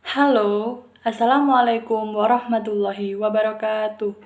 Halo, Assalamualaikum warahmatullahi wabarakatuh.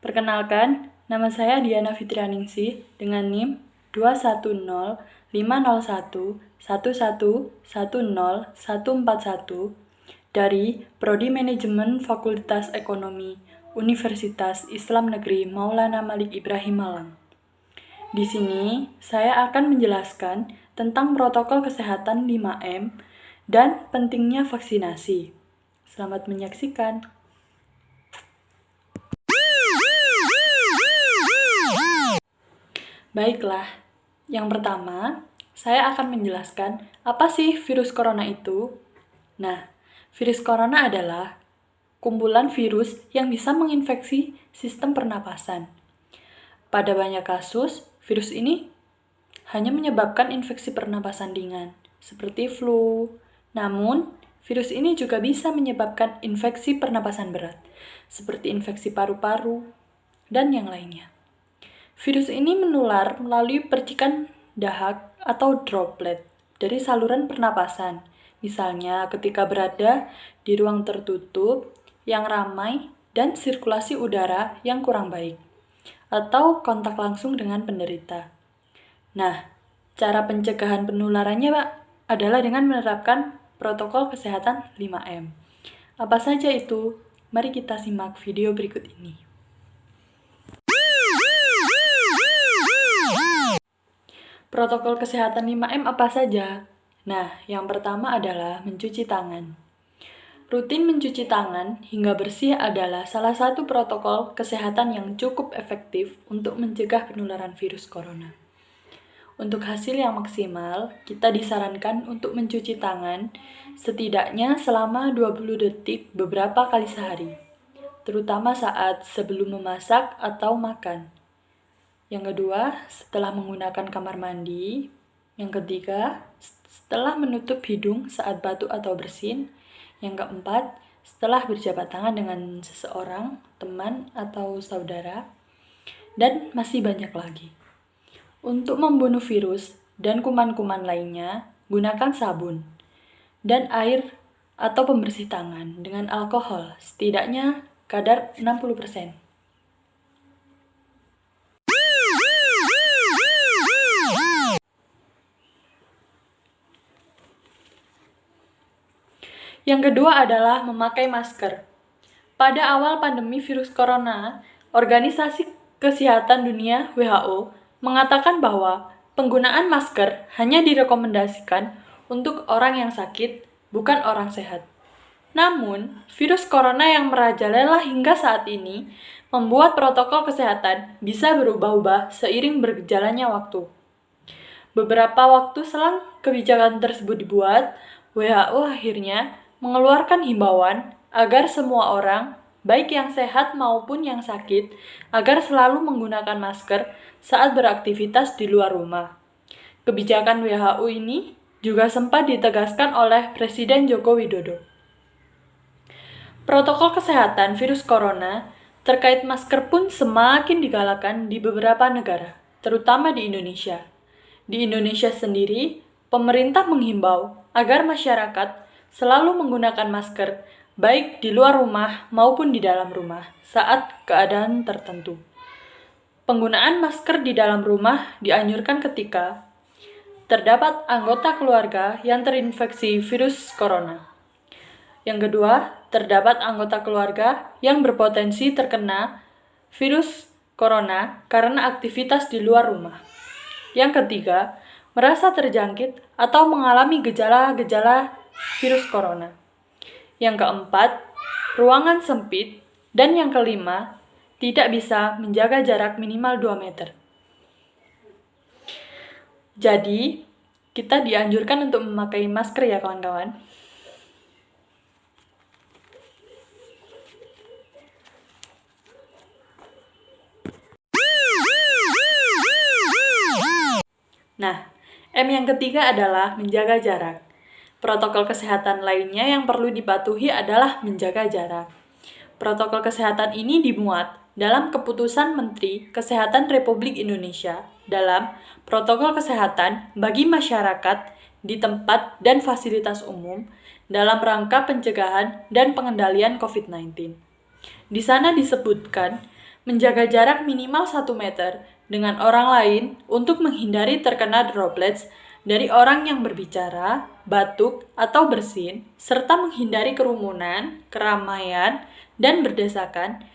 Perkenalkan, nama saya Diana Fitrianingsih dengan NIM 2105011110141 dari Prodi Manajemen Fakultas Ekonomi Universitas Islam Negeri Maulana Malik Ibrahim Malang. Di sini, saya akan menjelaskan tentang protokol kesehatan 5M dan pentingnya vaksinasi. Selamat menyaksikan. Baiklah, yang pertama, saya akan menjelaskan apa sih virus corona itu. Nah, virus corona adalah kumpulan virus yang bisa menginfeksi sistem pernapasan. Pada banyak kasus, virus ini hanya menyebabkan infeksi pernapasan ringan, seperti flu. Namun, virus ini juga bisa menyebabkan infeksi pernapasan berat, seperti infeksi paru-paru, dan yang lainnya. Virus ini menular melalui percikan dahak atau droplet dari saluran pernapasan, misalnya ketika berada di ruang tertutup yang ramai dan sirkulasi udara yang kurang baik, atau kontak langsung dengan penderita. Nah, cara pencegahan penularannya, Pak, adalah dengan menerapkan protokol kesehatan 5M. Apa saja itu? Mari kita simak video berikut ini. Protokol kesehatan 5M apa saja? Nah, yang pertama adalah mencuci tangan. Rutin mencuci tangan hingga bersih adalah salah satu protokol kesehatan yang cukup efektif untuk mencegah penularan virus corona. Untuk hasil yang maksimal, kita disarankan untuk mencuci tangan setidaknya selama 20 detik beberapa kali sehari, terutama saat sebelum memasak atau makan. Yang kedua, setelah menggunakan kamar mandi. Yang ketiga, setelah menutup hidung saat batuk atau bersin. Yang keempat, setelah berjabat tangan dengan seseorang, teman, atau saudara. Dan masih banyak lagi. Untuk membunuh virus dan kuman-kuman lainnya, gunakan sabun dan air atau pembersih tangan dengan alkohol setidaknya kadar 60%. Yang kedua adalah memakai masker. Pada awal pandemi virus corona, Organisasi Kesehatan Dunia (WHO) mengatakan bahwa penggunaan masker hanya direkomendasikan untuk orang yang sakit, bukan orang sehat. Namun, virus corona yang merajalela hingga saat ini membuat protokol kesehatan bisa berubah-ubah seiring berjalannya waktu. Beberapa waktu selang kebijakan tersebut dibuat, WHO akhirnya mengeluarkan himbauan agar semua orang, baik yang sehat maupun yang sakit, agar selalu menggunakan masker saat beraktivitas di luar rumah. Kebijakan WHO ini juga sempat ditegaskan oleh Presiden Joko Widodo. Protokol kesehatan virus corona terkait masker pun semakin digalakan di beberapa negara, terutama di Indonesia. Di Indonesia sendiri, pemerintah menghimbau agar masyarakat selalu menggunakan masker, baik di luar rumah maupun di dalam rumah, saat keadaan tertentu. Penggunaan masker di dalam rumah dianjurkan ketika terdapat anggota keluarga yang terinfeksi virus corona. Yang kedua, terdapat anggota keluarga yang berpotensi terkena virus corona karena aktivitas di luar rumah. Yang ketiga, merasa terjangkit atau mengalami gejala-gejala virus corona. Yang keempat, ruangan sempit. Dan yang kelima, tidak bisa menjaga jarak minimal 2 meter. Jadi, kita dianjurkan untuk memakai masker ya kawan-kawan. Nah, M yang ketiga adalah menjaga jarak. Protokol kesehatan lainnya yang perlu dipatuhi adalah menjaga jarak. Protokol kesehatan ini dimuat dalam Keputusan Menteri Kesehatan Republik Indonesia dalam Protokol Kesehatan bagi masyarakat di tempat dan fasilitas umum dalam rangka pencegahan dan pengendalian COVID-19. Di sana disebutkan menjaga jarak minimal 1 meter dengan orang lain untuk menghindari terkena droplets dari orang yang berbicara, batuk, atau bersin, serta menghindari kerumunan, keramaian, dan berdesakan.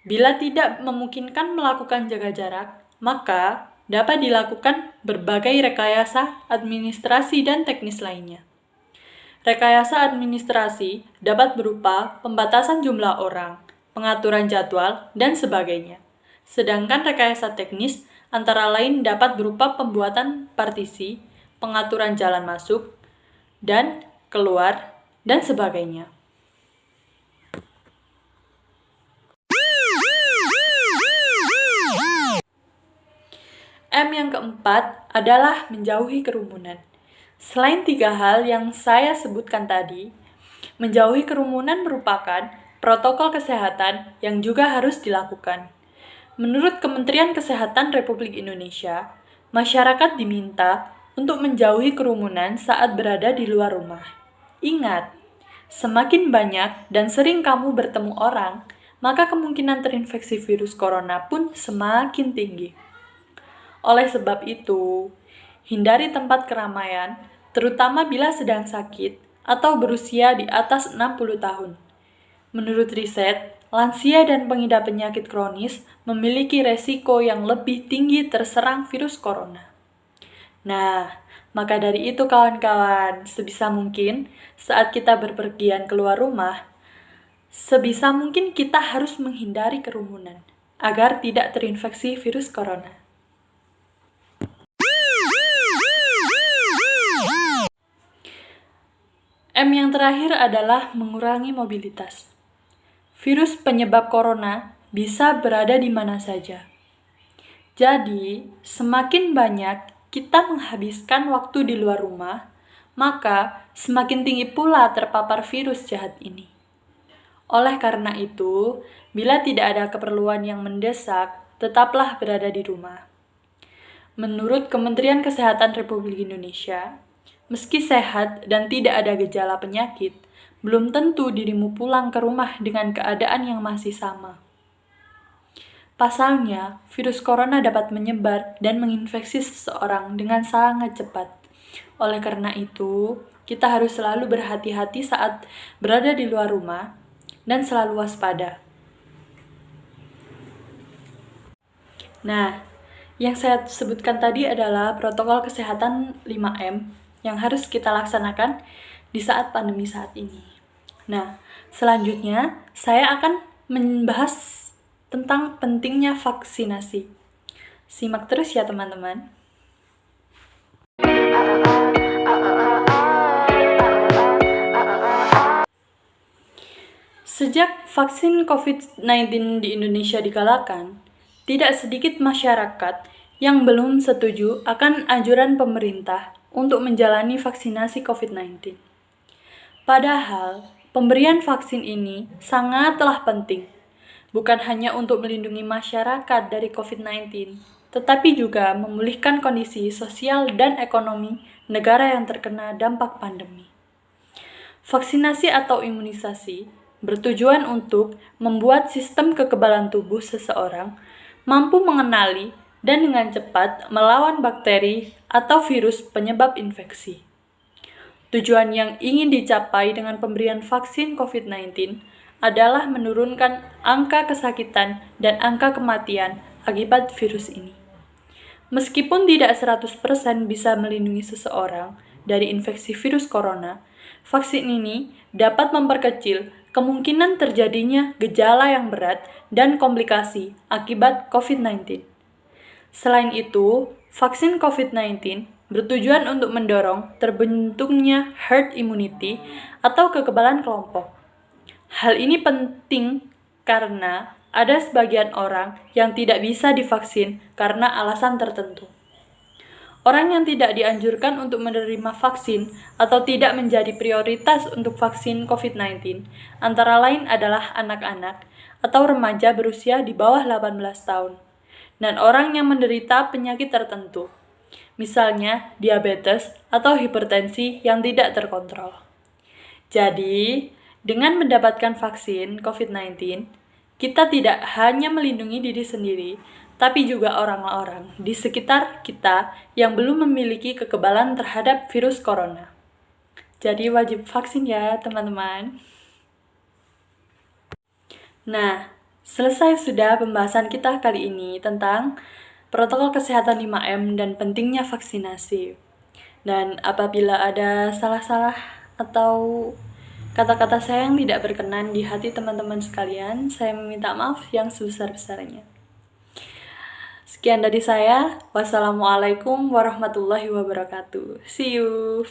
Bila tidak memungkinkan melakukan jaga jarak, maka dapat dilakukan berbagai rekayasa administrasi dan teknis lainnya. Rekayasa administrasi dapat berupa pembatasan jumlah orang, pengaturan jadwal, dan sebagainya. Sedangkan rekayasa teknis antara lain dapat berupa pembuatan partisi, pengaturan jalan masuk dan keluar, dan sebagainya. M yang keempat adalah menjauhi kerumunan. Selain 3 hal yang saya sebutkan tadi, menjauhi kerumunan merupakan protokol kesehatan yang juga harus dilakukan. Menurut Kementerian Kesehatan Republik Indonesia, masyarakat diminta untuk menjauhi kerumunan saat berada di luar rumah. Ingat, semakin banyak dan sering kamu bertemu orang, maka kemungkinan terinfeksi virus corona pun semakin tinggi. Oleh sebab itu, hindari tempat keramaian, terutama bila sedang sakit atau berusia di atas 60 tahun. Menurut riset, lansia dan pengidap penyakit kronis memiliki resiko yang lebih tinggi terserang virus corona. Nah, maka dari itu kawan-kawan, sebisa mungkin saat kita berpergian keluar rumah, sebisa mungkin kita harus menghindari kerumunan agar tidak terinfeksi virus corona. M yang terakhir adalah mengurangi mobilitas. Virus penyebab corona bisa berada di mana saja. Jadi, semakin banyak kita menghabiskan waktu di luar rumah, maka semakin tinggi pula terpapar virus jahat ini. Oleh karena itu, bila tidak ada keperluan yang mendesak, tetaplah berada di rumah. Menurut Kementerian Kesehatan Republik Indonesia, meski sehat dan tidak ada gejala penyakit, belum tentu dirimu pulang ke rumah dengan keadaan yang masih sama. Pasalnya, virus corona dapat menyebar dan menginfeksi seseorang dengan sangat cepat. Oleh karena itu, kita harus selalu berhati-hati saat berada di luar rumah dan selalu waspada. Nah, yang saya sebutkan tadi adalah protokol kesehatan 5M yang harus kita laksanakan di saat pandemi saat ini. Nah, selanjutnya saya akan membahas tentang pentingnya vaksinasi. Simak terus ya teman-teman. Sejak vaksin COVID-19 di Indonesia digalakan, tidak sedikit masyarakat yang belum setuju akan anjuran pemerintah untuk menjalani vaksinasi COVID-19. Padahal, pemberian vaksin ini sangatlah penting, bukan hanya untuk melindungi masyarakat dari COVID-19, tetapi juga memulihkan kondisi sosial dan ekonomi negara yang terkena dampak pandemi. Vaksinasi atau imunisasi bertujuan untuk membuat sistem kekebalan tubuh seseorang mampu mengenali dan dengan cepat melawan bakteri atau virus penyebab infeksi. Tujuan yang ingin dicapai dengan pemberian vaksin COVID-19 adalah menurunkan angka kesakitan dan angka kematian akibat virus ini. Meskipun tidak 100% bisa melindungi seseorang dari infeksi virus corona, vaksin ini dapat memperkecil kemungkinan terjadinya gejala yang berat dan komplikasi akibat COVID-19. Selain itu, vaksin COVID-19 bertujuan untuk mendorong terbentuknya herd immunity atau kekebalan kelompok. Hal ini penting karena ada sebagian orang yang tidak bisa divaksin karena alasan tertentu. Orang yang tidak dianjurkan untuk menerima vaksin atau tidak menjadi prioritas untuk vaksin COVID-19 antara lain adalah anak-anak atau remaja berusia di bawah 18 tahun. Dan orang yang menderita penyakit tertentu, misalnya diabetes atau hipertensi yang tidak terkontrol. Jadi, dengan mendapatkan vaksin COVID-19, kita tidak hanya melindungi diri sendiri, tapi juga orang-orang di sekitar kita yang belum memiliki kekebalan terhadap virus corona. Jadi wajib vaksin ya, teman-teman. Nah, selesai sudah pembahasan kita kali ini tentang protokol kesehatan 5M dan pentingnya vaksinasi. Dan apabila ada salah-salah atau kata-kata saya yang tidak berkenan di hati teman-teman sekalian, saya meminta maaf yang sebesar-besarnya. Sekian dari saya. Wassalamualaikum warahmatullahi wabarakatuh. See you.